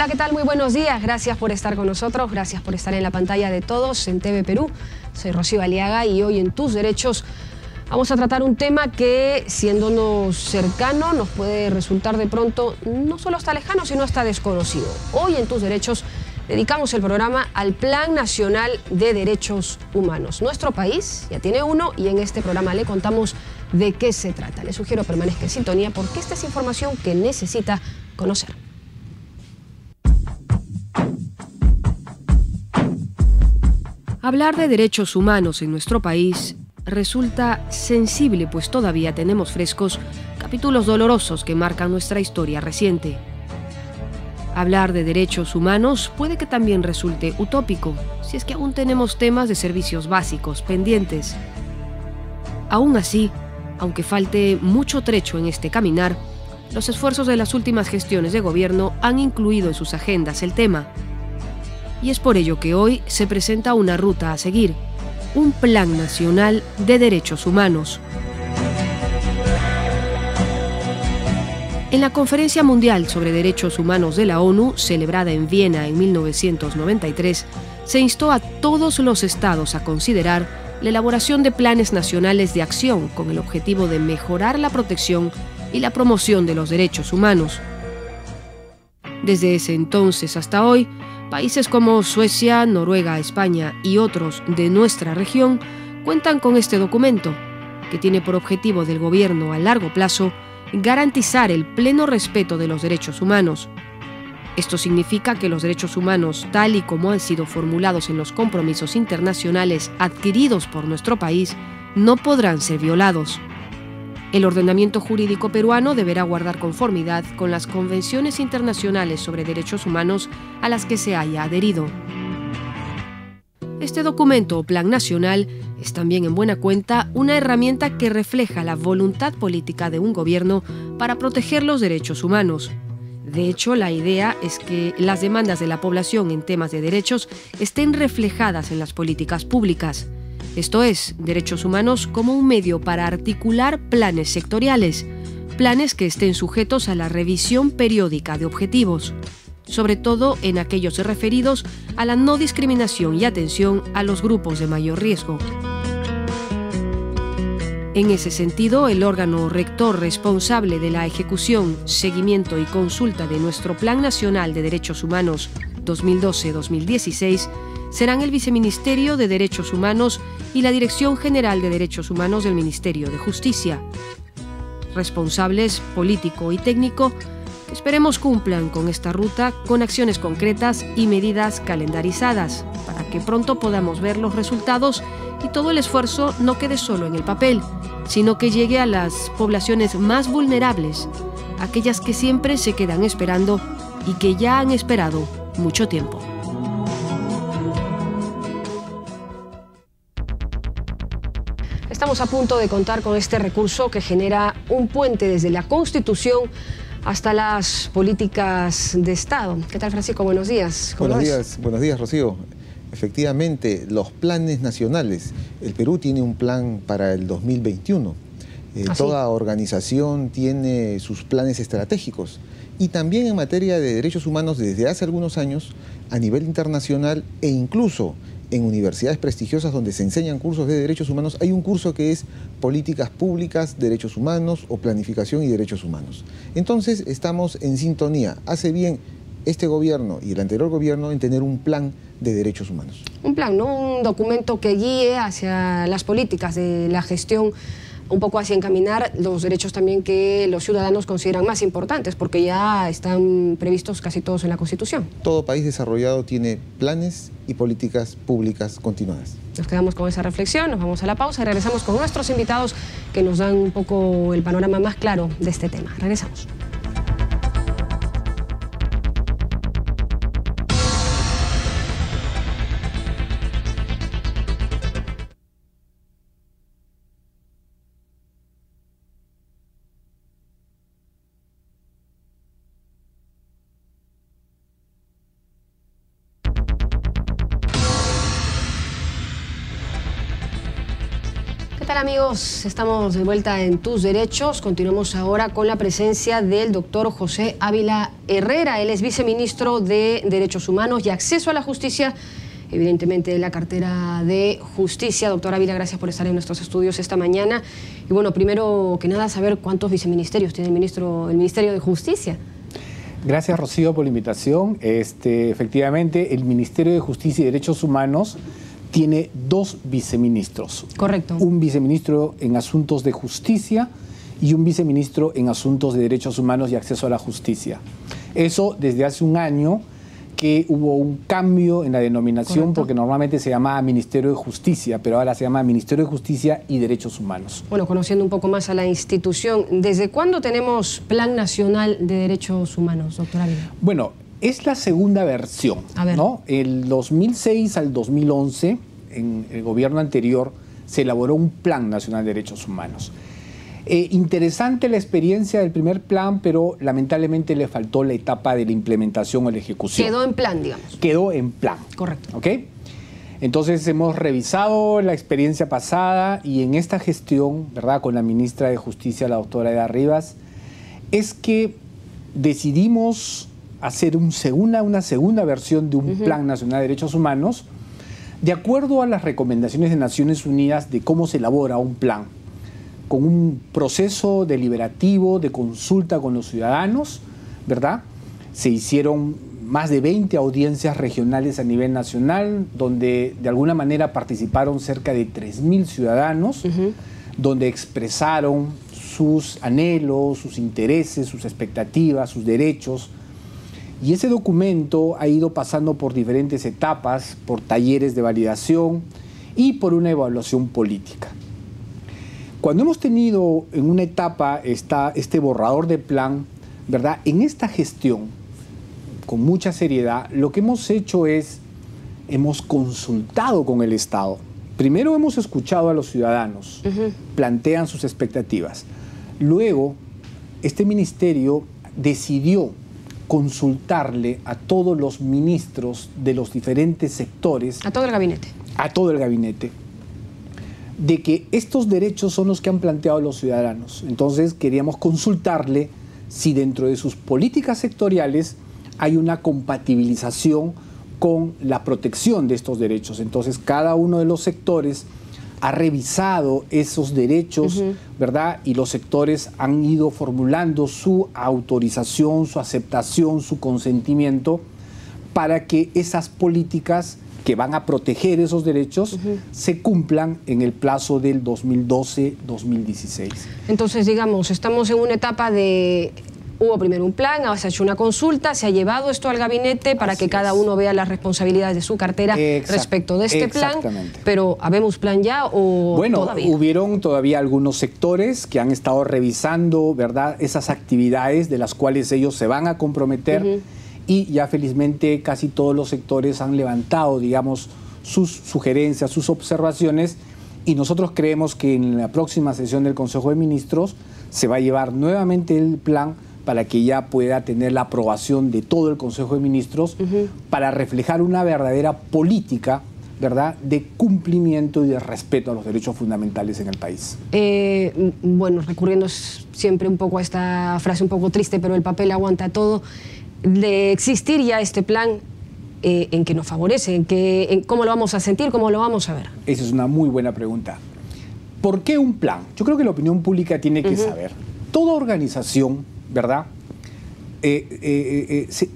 Hola, ¿qué tal? Muy buenos días. Gracias por estar con nosotros, gracias por estar en la pantalla de todos en TV Perú. Soy Rocío Aliaga y hoy en Tus Derechos vamos a tratar un tema que, siéndonos cercano, nos puede resultar de pronto no solo hasta lejano, sino hasta desconocido. Hoy en Tus Derechos dedicamos el programa al Plan Nacional de Derechos Humanos. Nuestro país ya tiene uno y en este programa le contamos de qué se trata. Le sugiero permanezca en sintonía porque esta es información que necesita conocer. Hablar de derechos humanos en nuestro país resulta sensible, pues todavía tenemos frescos capítulos dolorosos que marcan nuestra historia reciente. Hablar de derechos humanos puede que también resulte utópico, si es que aún tenemos temas de servicios básicos pendientes. Aún así, aunque falte mucho trecho en este caminar, los esfuerzos de las últimas gestiones de gobierno han incluido en sus agendas el tema. Y es por ello que hoy se presenta una ruta a seguir, un Plan Nacional de Derechos Humanos. En la Conferencia Mundial sobre Derechos Humanos de la ONU, celebrada en Viena en 1993, se instó a todos los estados a considerar la elaboración de planes nacionales de acción con el objetivo de mejorar la protección y la promoción de los derechos humanos. Desde ese entonces hasta hoy, países como Suecia, Noruega, España y otros de nuestra región cuentan con este documento, que tiene por objetivo del gobierno a largo plazo garantizar el pleno respeto de los derechos humanos. Esto significa que los derechos humanos, tal y como han sido formulados en los compromisos internacionales adquiridos por nuestro país, no podrán ser violados. El ordenamiento jurídico peruano deberá guardar conformidad con las convenciones internacionales sobre derechos humanos a las que se haya adherido. Este documento o plan nacional es también en buena cuenta una herramienta que refleja la voluntad política de un gobierno para proteger los derechos humanos. De hecho, la idea es que las demandas de la población en temas de derechos estén reflejadas en las políticas públicas. Esto es, derechos humanos como un medio para articular planes sectoriales, planes que estén sujetos a la revisión periódica de objetivos, sobre todo en aquellos referidos a la no discriminación y atención a los grupos de mayor riesgo. En ese sentido, el órgano rector responsable de la ejecución, seguimiento y consulta de nuestro Plan Nacional de Derechos Humanos 2012-2016 serán el Viceministerio de Derechos Humanos y la Dirección General de Derechos Humanos del Ministerio de Justicia. Responsables político y técnico que esperemos cumplan con esta ruta con acciones concretas y medidas calendarizadas para que pronto podamos ver los resultados y todo el esfuerzo no quede solo en el papel, sino que llegue a las poblaciones más vulnerables, aquellas que siempre se quedan esperando y que ya han esperado mucho tiempo. Estamos a punto de contar con este recurso que genera un puente desde la Constitución hasta las políticas de Estado. ¿Qué tal, Francisco? Buenos días. Buenos días, Rocío. Efectivamente, los planes nacionales. El Perú tiene un plan para el 2021. Toda organización tiene sus planes estratégicos. Y también en materia de derechos humanos, desde hace algunos años, a nivel internacional e incluso en universidades prestigiosas donde se enseñan cursos de derechos humanos, hay un curso que es Políticas Públicas, Derechos Humanos o Planificación y Derechos Humanos. Entonces estamos en sintonía. Hace bien este gobierno y el anterior gobierno en tener un plan de derechos humanos. Un plan, ¿no? Un documento que guíe hacia las políticas de la gestión, un poco hacia encaminar los derechos también que los ciudadanos consideran más importantes, porque ya están previstos casi todos en la Constitución. Todo país desarrollado tiene planes y políticas públicas continuadas. Nos quedamos con esa reflexión, nos vamos a la pausa y regresamos con nuestros invitados que nos dan un poco el panorama más claro de este tema. Regresamos. tal, amigos? Estamos de vuelta en Tus Derechos. Continuamos ahora con la presencia del doctor José Ávila Herrera. Él es viceministro de Derechos Humanos y Acceso a la Justicia, evidentemente de la cartera de Justicia. Doctor Ávila, gracias por estar en nuestros estudios esta mañana. Y bueno, primero que nada, saber cuántos viceministerios tiene el Ministerio de Justicia. Gracias, Rocío, por la invitación. Efectivamente, el Ministerio de Justicia y Derechos Humanos tiene 2 viceministros. Correcto. Un viceministro en Asuntos de Justicia y un viceministro en Asuntos de Derechos Humanos y Acceso a la Justicia. Eso desde hace un año que hubo un cambio en la denominación. Correcto. Porque normalmente se llamaba Ministerio de Justicia, pero ahora se llama Ministerio de Justicia y Derechos Humanos. Bueno, conociendo un poco más a la institución, ¿desde cuándo tenemos Plan Nacional de Derechos Humanos, doctor Ávila? Bueno, es la segunda versión, ¿no? El 2006 al 2011, en el gobierno anterior, se elaboró un Plan Nacional de Derechos Humanos. Interesante la experiencia del primer plan, pero lamentablemente le faltó la etapa de la implementación o la ejecución. Quedó en plan, digamos. Quedó en plan. Correcto. ¿Ok? Entonces hemos revisado la experiencia pasada y en esta gestión, ¿verdad?, con la ministra de Justicia, la doctora Eda Rivas, es que decidimos hacer una segunda versión de un Plan Nacional de Derechos Humanos, de acuerdo a las recomendaciones de Naciones Unidas de cómo se elabora un plan, con un proceso deliberativo de consulta con los ciudadanos, ¿verdad? Se hicieron más de 20 audiencias regionales a nivel nacional, donde de alguna manera participaron cerca de 3.000 ciudadanos, donde expresaron sus anhelos, sus intereses, sus expectativas, sus derechos. Y ese documento ha ido pasando por diferentes etapas, por talleres de validación y por una evaluación política. Cuando hemos tenido en una etapa este borrador de plan, ¿verdad?, en esta gestión, con mucha seriedad, lo que hemos hecho es, hemos consultado con el Estado. Primero hemos escuchado a los ciudadanos, plantean sus expectativas. Luego, este ministerio decidió consultarle a todos los ministros de los diferentes sectores. A todo el gabinete. A todo el gabinete. De que estos derechos son los que han planteado los ciudadanos. Entonces queríamos consultarle si dentro de sus políticas sectoriales hay una compatibilización con la protección de estos derechos. Entonces cada uno de los sectores ha revisado esos derechos, ¿verdad? Y los sectores han ido formulando su autorización, su aceptación, su consentimiento para que esas políticas que van a proteger esos derechos se cumplan en el plazo del 2012-2016. Entonces, digamos, estamos en una etapa de... Hubo primero un plan, se ha hecho una consulta, se ha llevado esto al gabinete para que cada uno vea las responsabilidades de su cartera respecto de este plan. Pero, ¿habemos plan ya o todavía? Bueno, hubieron todavía algunos sectores que han estado revisando, ¿verdad?, esas actividades de las cuales ellos se van a comprometer. Y ya felizmente casi todos los sectores han levantado, digamos, sus sugerencias, sus observaciones, y nosotros creemos que en la próxima sesión del Consejo de Ministros se va a llevar nuevamente el plan para que ya pueda tener la aprobación de todo el Consejo de Ministros para reflejar una verdadera política, ¿verdad?, de cumplimiento y de respeto a los derechos fundamentales en el país. Bueno, recurriendo siempre un poco a esta frase un poco triste, pero el papel aguanta todo. De existir ya este plan, ¿en qué nos favorece? ¿En cómo lo vamos a sentir? ¿Cómo lo vamos a ver? Esa es una muy buena pregunta. ¿Por qué un plan? Yo creo que la opinión pública tiene que saber. Toda organización, ¿verdad?,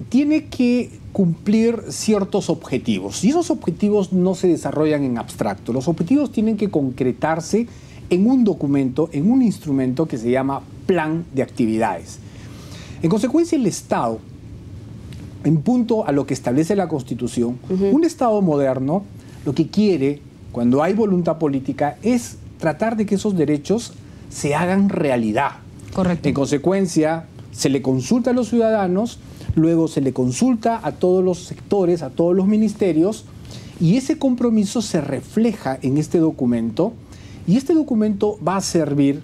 tiene que cumplir ciertos objetivos. Y esos objetivos no se desarrollan en abstracto. Los objetivos tienen que concretarse en un documento, en un instrumento que se llama Plan de Actividades. En consecuencia, el Estado, en punto a lo que establece la Constitución, un Estado moderno lo que quiere, cuando hay voluntad política, es tratar de que esos derechos se hagan realidad. Correcto. En consecuencia, se le consulta a los ciudadanos, luego se le consulta a todos los sectores, a todos los ministerios, y ese compromiso se refleja en este documento, y este documento va a servir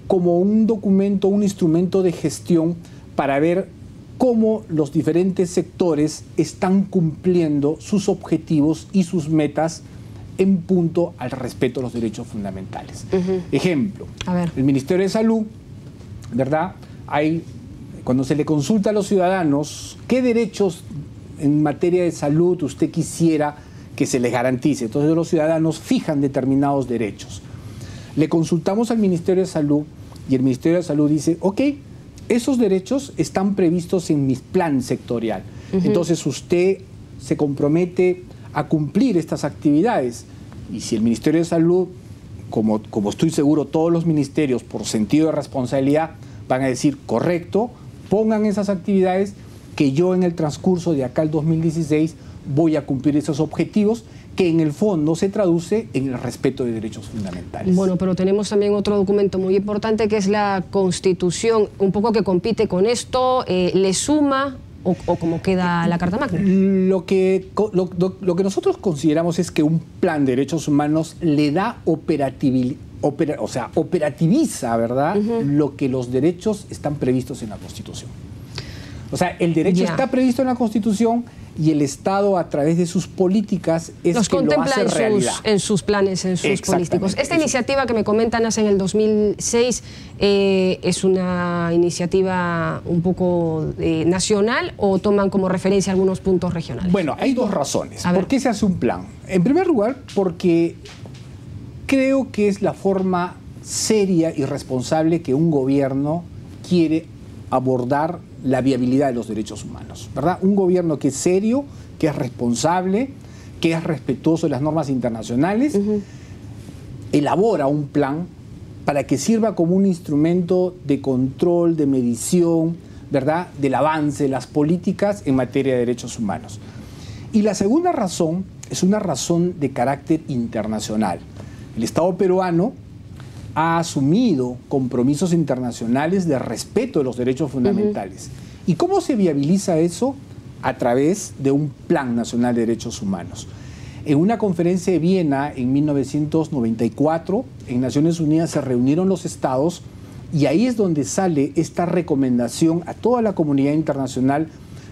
como un documento, un instrumento de gestión para ver cómo los diferentes sectores están cumpliendo sus objetivos y sus metas en punto al respeto a los derechos fundamentales. Ejemplo, el Ministerio de Salud, ¿verdad? Cuando se le consulta a los ciudadanos qué derechos en materia de salud usted quisiera que se les garantice, entonces los ciudadanos fijan determinados derechos. Le consultamos al Ministerio de Salud y el Ministerio de Salud dice, ok, esos derechos están previstos en mi plan sectorial. Entonces usted se compromete a cumplir estas actividades. Y si el Ministerio de Salud, como estoy seguro todos los ministerios por sentido de responsabilidad, van a decir, correcto, pongan esas actividades que yo en el transcurso de acá al 2016 voy a cumplir esos objetivos, que en el fondo se traduce en el respeto de derechos fundamentales. Bueno, pero tenemos también otro documento muy importante que es la Constitución, un poco que compite con esto, ¿le suma o cómo queda la Carta Magna? Lo que nosotros consideramos es que un plan de derechos humanos le da operativiza, ¿verdad?, lo que los derechos están previstos en la Constitución. O sea, el derecho está previsto en la Constitución y el Estado, a través de sus políticas, es que lo hace realidad. En sus planes, en sus políticos. Esta iniciativa que me comentan nace en el 2006, ¿es una iniciativa un poco nacional o toman como referencia algunos puntos regionales? Bueno, hay dos razones. ¿Por qué se hace un plan? En primer lugar, porque creo que es la forma seria y responsable que un gobierno quiere abordar la viabilidad de los derechos humanos, ¿verdad? Un gobierno que es serio, que es responsable, que es respetuoso de las normas internacionales, elabora un plan para que sirva como un instrumento de control, de medición, ¿verdad?, del avance de las políticas en materia de derechos humanos. Y la segunda razón es una razón de carácter internacional. El Estado peruano ha asumido compromisos internacionales de respeto de los derechos fundamentales. ¿Y cómo se viabiliza eso? A través de un Plan Nacional de Derechos Humanos. En una conferencia de Viena en 1994, en Naciones Unidas se reunieron los estados y ahí es donde sale esta recomendación a toda la comunidad internacional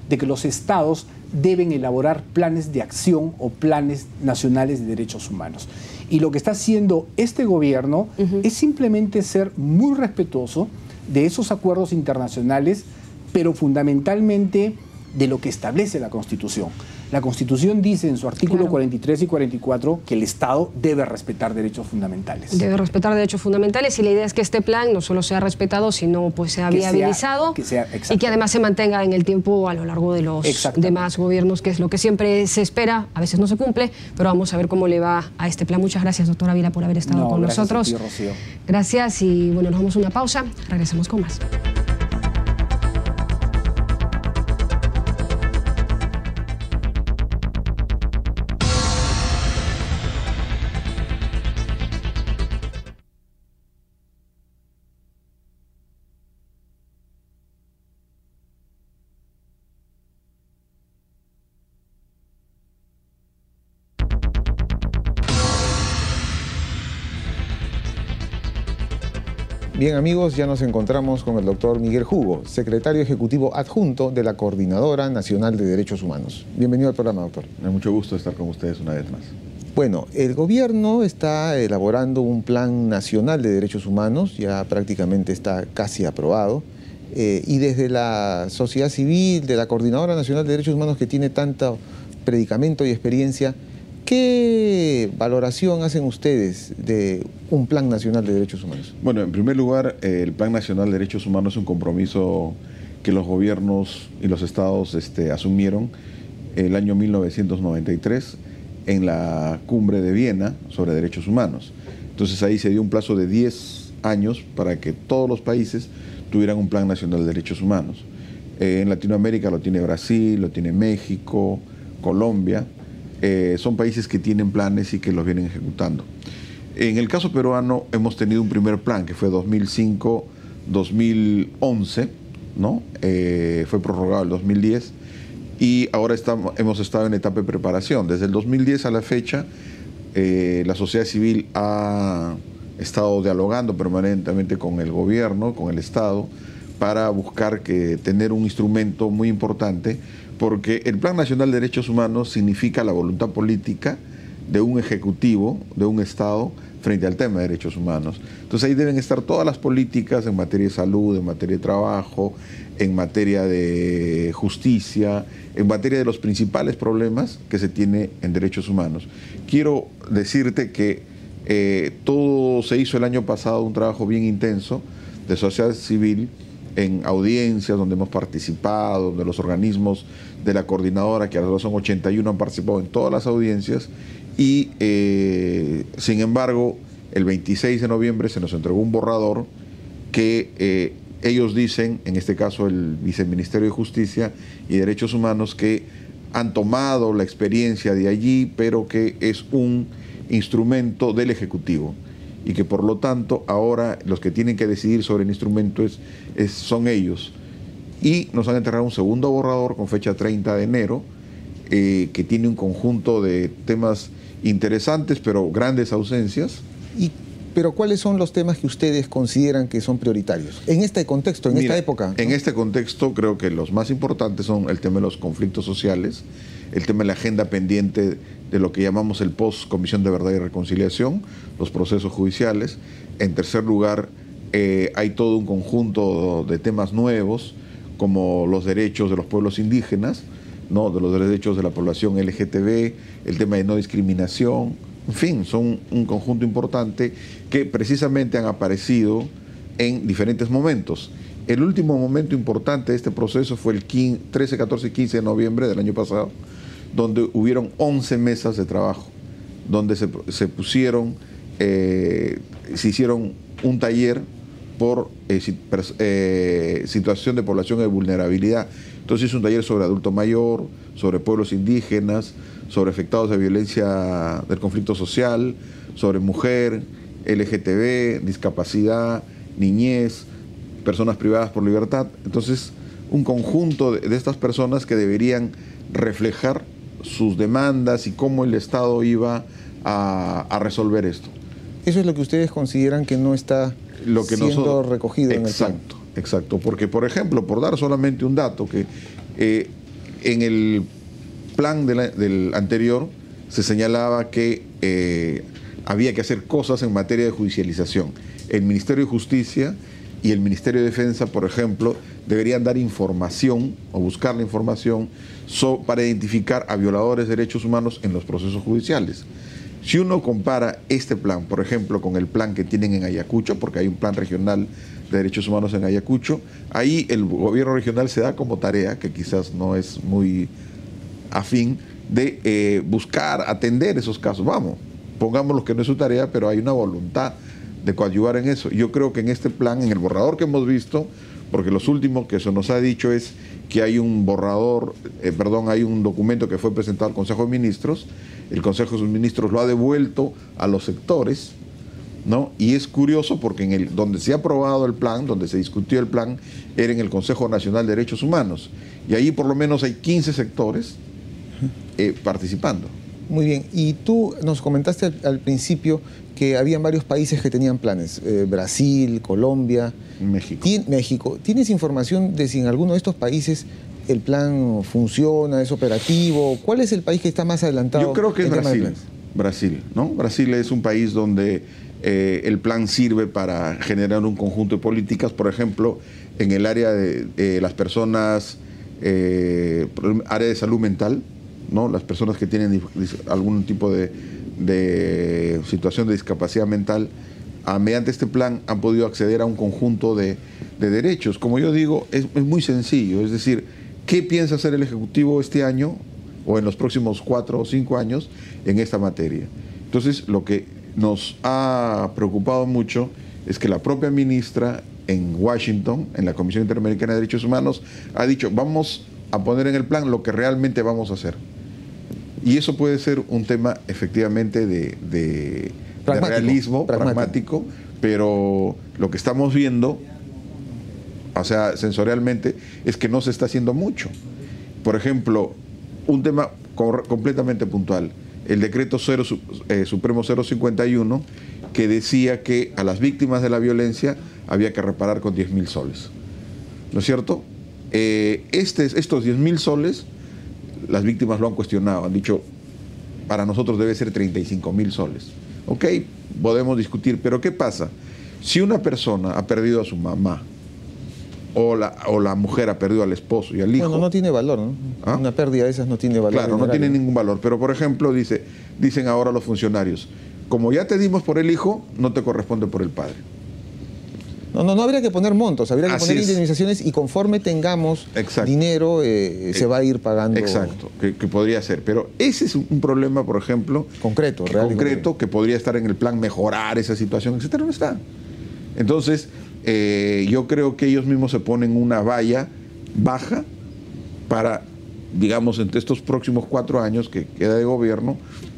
de que los estados deben elaborar planes de acción o planes nacionales de derechos humanos. Y lo que está haciendo este gobierno es simplemente ser muy respetuoso de esos acuerdos internacionales, pero fundamentalmente de lo que establece la Constitución. La Constitución dice en su artículo 43 y 44 que el Estado debe respetar derechos fundamentales. Debe respetar derechos fundamentales y la idea es que este plan no solo sea respetado, sino pues sea viabilizado y que además se mantenga en el tiempo a lo largo de los demás gobiernos, que es lo que siempre se espera. A veces no se cumple, pero vamos a ver cómo le va a este plan. Muchas gracias, doctora Ávila, por haber estado con nosotros. Gracias a ti, Rocío. Gracias y bueno, nos vamos a una pausa. Regresamos con más. Bien amigos, ya nos encontramos con el doctor Miguel Hugo, secretario ejecutivo adjunto de la Coordinadora Nacional de Derechos Humanos. Bienvenido al programa, doctor. Me da mucho gusto estar con ustedes una vez más. Bueno, el gobierno está elaborando un plan nacional de derechos humanos, ya prácticamente está casi aprobado, y desde la sociedad civil, de la Coordinadora Nacional de Derechos Humanos que tiene tanto predicamento y experiencia, ¿qué valoración hacen ustedes de un Plan Nacional de Derechos Humanos? Bueno, en primer lugar, el Plan Nacional de Derechos Humanos es un compromiso que los gobiernos y los estados asumieron el año 1993 en la cumbre de Viena sobre derechos humanos. Entonces ahí se dio un plazo de 10 años para que todos los países tuvieran un Plan Nacional de Derechos Humanos. En Latinoamérica lo tiene Brasil, lo tiene México, Colombia. Son países que tienen planes y que los vienen ejecutando. En el caso peruano hemos tenido un primer plan que fue 2005-2011, ¿no? Fue prorrogado el 2010 y ahora hemos estado en etapa de preparación. Desde el 2010 a la fecha, la sociedad civil ha estado dialogando permanentemente con el gobierno, con el Estado, para buscar tener un instrumento muy importante, porque el Plan Nacional de Derechos Humanos significa la voluntad política de un ejecutivo, de un Estado, frente al tema de derechos humanos. Entonces ahí deben estar todas las políticas en materia de salud, en materia de trabajo, en materia de justicia, en materia de los principales problemas que se tiene en derechos humanos. Quiero decirte que todo se hizo el año pasado, un trabajo bien intenso de sociedad civil, en audiencias donde hemos participado, donde los organismos de la coordinadora, que ahora son 81, han participado en todas las audiencias, y sin embargo el 26 de noviembre se nos entregó un borrador que ellos dicen, en este caso el Viceministerio de Justicia y Derechos Humanos, que han tomado la experiencia de allí, pero que es un instrumento del Ejecutivo y que por lo tanto ahora los que tienen que decidir sobre el instrumento son ellos. Y nos han entregado un segundo borrador con fecha 30 de enero, que tiene un conjunto de temas interesantes, pero grandes ausencias. Pero ¿cuáles son los temas que ustedes consideran que son prioritarios en este contexto, en esta época, ¿no? En este contexto creo que los más importantes son el tema de los conflictos sociales, el tema de la agenda pendiente de lo que llamamos el post-Comisión de Verdad y Reconciliación, los procesos judiciales. En tercer lugar, hay todo un conjunto de temas nuevos, como los derechos de los pueblos indígenas, ¿no?, de los derechos de la población LGTB, el tema de no discriminación. En fin, son un conjunto importante que precisamente han aparecido en diferentes momentos. El último momento importante de este proceso fue el 13, 14 y 15 de noviembre del año pasado, donde hubieron 11 mesas de trabajo, donde se hicieron un taller por situación de población de vulnerabilidad. Entonces hizo un taller sobre adulto mayor, sobre pueblos indígenas, sobre afectados de violencia del conflicto social, sobre mujer, LGTB, discapacidad, niñez, personas privadas por libertad. Entonces, un conjunto de estas personas que deberían reflejar sus demandas y cómo el Estado iba a resolver esto. Eso es lo que ustedes consideran que no está siendo recogido en el plan. Exacto, porque por ejemplo, por dar solamente un dato, que en el plan del anterior se señalaba que había que hacer cosas en materia de judicialización. El Ministerio de Justicia y el Ministerio de Defensa, por ejemplo, deberían dar información o buscar la información para identificar a violadores de derechos humanos en los procesos judiciales. Si uno compara este plan, por ejemplo, con el plan que tienen en Ayacucho, porque hay un plan regional de derechos humanos en Ayacucho, ahí el gobierno regional se da como tarea, que quizás no es muy afín, de buscar, atender esos casos. Vamos, pongamos lo que no es su tarea, pero hay una voluntad de coadyuvar en eso. Yo creo que en este plan, en el borrador que hemos visto, porque los últimos que se nos ha dicho es que hay un hay un documento que fue presentado al Consejo de Ministros, el Consejo de Ministros lo ha devuelto a los sectores, ¿no? Y es curioso porque donde se ha aprobado el plan, donde se discutió el plan, era en el Consejo Nacional de Derechos Humanos, y ahí por lo menos hay 15 sectores participando. Muy bien, y tú nos comentaste al principio que habían varios países que tenían planes, Brasil, Colombia, México. ¿Tienes información de si en alguno de estos países el plan funciona, es operativo? ¿Cuál es el país que está más adelantado? Yo creo que es Brasil, ¿no? Brasil es un país donde el plan sirve para generar un conjunto de políticas, por ejemplo, en el área de las personas, área de salud mental, ¿no? Las personas que tienen algún tipo de situación de discapacidad mental, mediante este plan han podido acceder a un conjunto de derechos. Como yo digo, es muy sencillo, es decir, ¿qué piensa hacer el Ejecutivo este año o en los próximos 4 o 5 años en esta materia? Entonces, lo que nos ha preocupado mucho es que la propia ministra en Washington, en la Comisión Interamericana de Derechos Humanos, ha dicho, vamos a poner en el plan lo que realmente vamos a hacer. Y eso puede ser un tema efectivamente de realismo, pragmático, pero lo que estamos viendo, o sea, sensorialmente, es que no se está haciendo mucho. Por ejemplo, un tema completamente puntual, el decreto Supremo 051, que decía que a las víctimas de la violencia había que reparar con 10.000 soles. ¿No es cierto? Estos 10.000 soles, las víctimas lo han cuestionado, han dicho, para nosotros debe ser 35.000 soles. Ok, podemos discutir, pero ¿qué pasa? Si una persona ha perdido a su mamá, o la mujer ha perdido al esposo y al hijo... Bueno, no tiene valor, ¿no? ¿Ah? Una pérdida de esas no tiene valor. Claro, no tiene ningún valor. Pero, por ejemplo, dicen ahora los funcionarios, como ya te dimos por el hijo, no te corresponde por el padre. No habría que poner montos, habría que poner indemnizaciones y conforme tengamos dinero se va a ir pagando. Exacto, que podría ser. Pero ese es un problema, por ejemplo... Concreto, que podría estar en el plan mejorar esa situación, etcétera, no está. Entonces, yo creo que ellos mismos se ponen una valla baja para, digamos, entre estos próximos 4 años que queda de gobierno,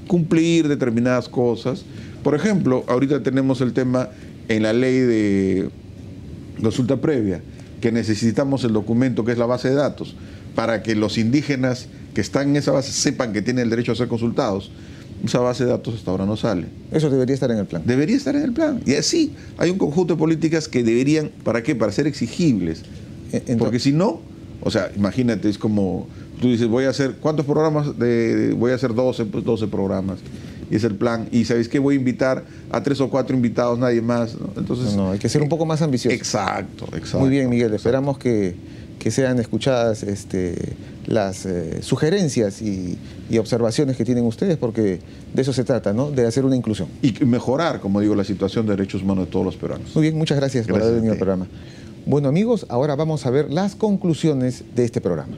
cumplir determinadas cosas. Por ejemplo, ahorita tenemos el tema en la ley de consulta previa, que necesitamos el documento que es la base de datos, para que los indígenas que están en esa base sepan que tienen el derecho a ser consultados. Esa base de datos hasta ahora no sale. Eso debería estar en el plan. Debería estar en el plan. Y así hay un conjunto de políticas que deberían, ¿para qué? Para ser exigibles. Porque si no, o sea, imagínate, es como, tú dices, voy a hacer, ¿cuántos programas? Voy a hacer 12 programas. Y es el plan. Y ¿sabéis qué? Voy a invitar a 3 o 4 invitados, nadie más, ¿no? Entonces, hay que ser un poco más ambicioso. Exacto. Muy bien, Miguel. Esperamos que sean escuchadas las sugerencias y observaciones que tienen ustedes, porque de eso se trata, ¿no? De hacer una inclusión. Y mejorar, como digo, la situación de derechos humanos de todos los peruanos. Muy bien, muchas gracias por haber venido al programa. Bueno, amigos, ahora vamos a ver las conclusiones de este programa.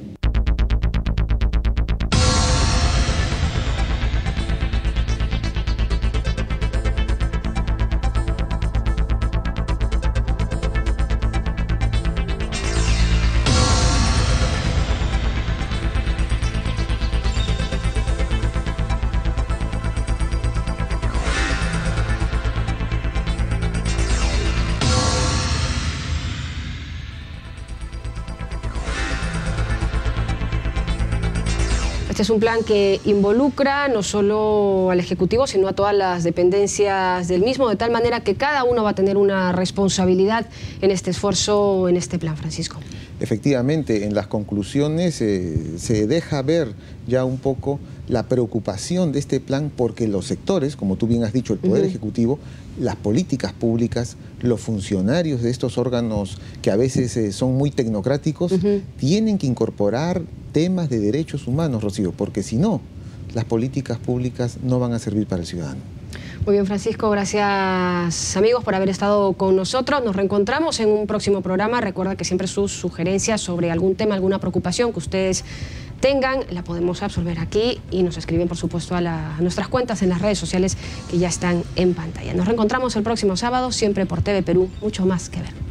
Este es un plan que involucra no solo al Ejecutivo, sino a todas las dependencias del mismo, de tal manera que cada uno va a tener una responsabilidad en este esfuerzo, en este plan, Francisco. Efectivamente, en las conclusiones se deja ver ya un poco la preocupación de este plan, porque los sectores, como tú bien has dicho, el Poder Ejecutivo, las políticas públicas, los funcionarios de estos órganos que a veces son muy tecnocráticos, tienen que incorporar temas de derechos humanos, Rocío, porque si no, las políticas públicas no van a servir para el ciudadano. Muy bien, Francisco, gracias amigos por haber estado con nosotros. Nos reencontramos en un próximo programa. Recuerda que siempre sus sugerencias sobre algún tema, alguna preocupación que ustedes tengan, la podemos absorber aquí y nos escriben, por supuesto, a nuestras cuentas en las redes sociales que ya están en pantalla. Nos reencontramos el próximo sábado, siempre por TV Perú, mucho más que ver.